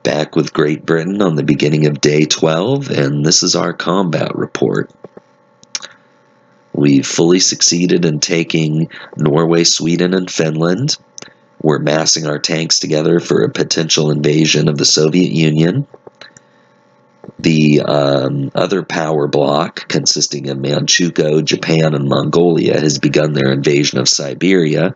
Back with Great Britain on the beginning of day 12, and this is our combat report. We've fully succeeded in taking Norway, Sweden, and Finland. We're massing our tanks together for a potential invasion of the Soviet Union. The other power bloc, consisting of Manchukuo, Japan, and Mongolia, has begun their invasion of Siberia.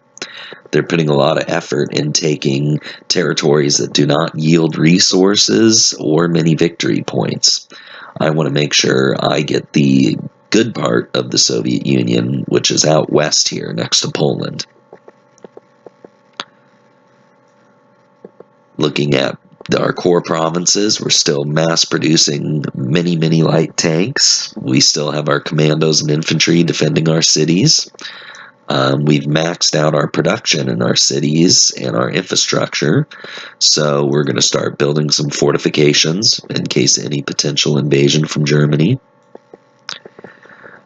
They're putting a lot of effort in taking territories that do not yield resources or many victory points. I want to make sure I get the good part of the Soviet Union, which is out west here next to Poland. Looking at our core provinces, we're still mass producing many light tanks. We still have our commandos and infantry defending our cities. We've maxed out our production in our cities and our infrastructure, so we're going to start building some fortifications in case of any potential invasion from Germany.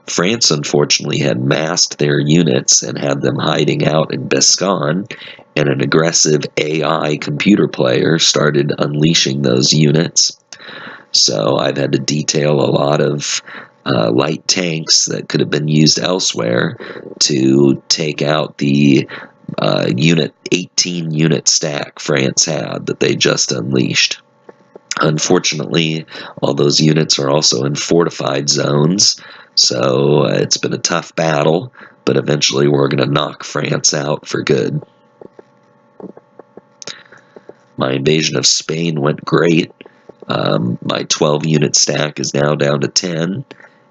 France, unfortunately, had massed their units and had them hiding out in Bescan, and an aggressive AI computer player started unleashing those units. So I've had to detail a lot of light tanks that could have been used elsewhere to take out the 18-unit stack France had that they just unleashed. Unfortunately, all those units are also in fortified zones, so it's been a tough battle, but eventually we're going to knock France out for good. My invasion of Spain went great. My 12-unit stack is now down to 10,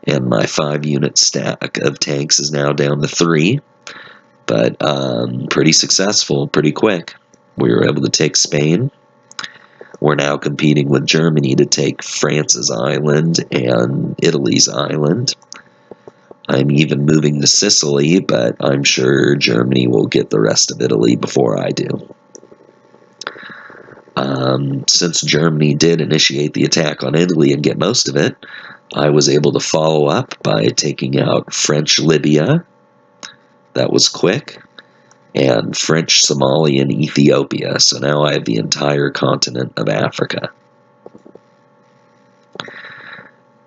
and my 5-unit stack of tanks is now down to 3. But pretty successful, pretty quick. We were able to take Spain. We're now competing with Germany to take France's island and Italy's island. I'm even moving to Sicily, but I'm sure Germany will get the rest of Italy before I do. Since Germany did initiate the attack on Italy and get most of it, I was able to follow up by taking out French Libya. That was quick. And French Somalia and Ethiopia. So now I have the entire continent of Africa.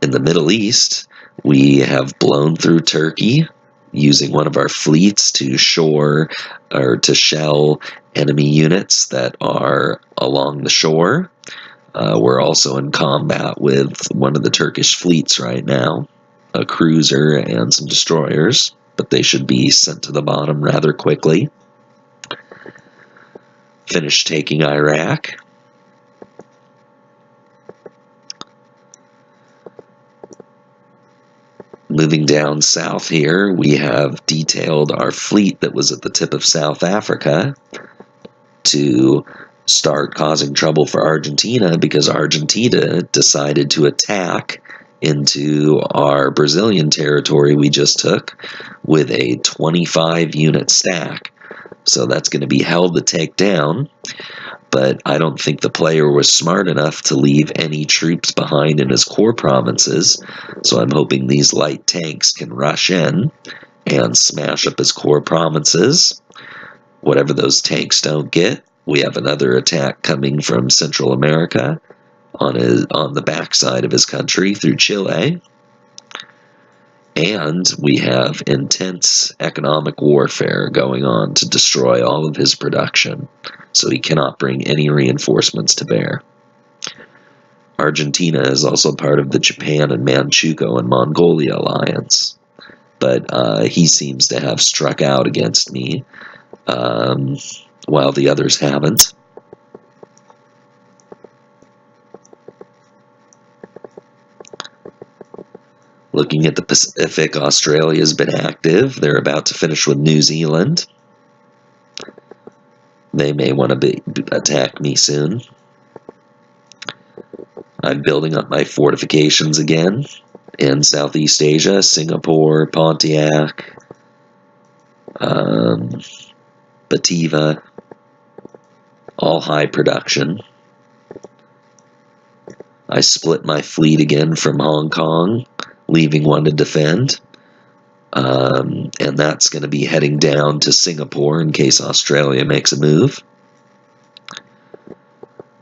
In the Middle East, we have blown through Turkey using one of our fleets to shore or to shell enemy units that are along the shore. We're also in combat with one of the Turkish fleets right now, a cruiser and some destroyers, but they should be sent to the bottom rather quickly. Finished taking Iraq. Moving down south here, we have detailed our fleet that was at the tip of South Africa to start causing trouble for Argentina because Argentina decided to attack into our Brazilian territory we just took with a 25-unit stack. So that's going to be hell to take down, but I don't think the player was smart enough to leave any troops behind in his core provinces, so I'm hoping these light tanks can rush in and smash up his core provinces. Whatever those tanks don't get, we have another attack coming from Central America on the backside of his country through Chile. And we have intense economic warfare going on to destroy all of his production, so he cannot bring any reinforcements to bear. Argentina is also part of the Japan and Manchukuo and Mongolia alliance, but he seems to have struck out against me, while the others haven't. Looking at the Pacific, Australia's been active. They're about to finish with New Zealand. They may want to attack me soon. I'm building up my fortifications again in Southeast Asia, Singapore, Pontiac, Batavia, all high production. I split my fleet again from Hong Kong, leaving one to defend, and that's going to be heading down to Singapore in case Australia makes a move.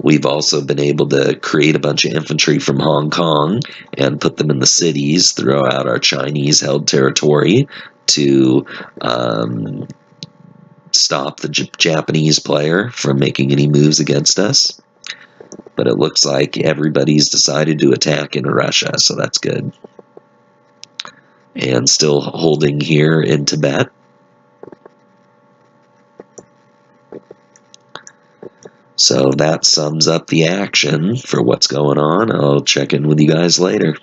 We've also been able to create a bunch of infantry from Hong Kong and put them in the cities throughout our Chinese-held territory to stop the Japanese player from making any moves against us. But it looks like everybody's decided to attack in Russia, so that's good. And still holding here in Tibet. So that sums up the action for what's going on. I'll check in with you guys later.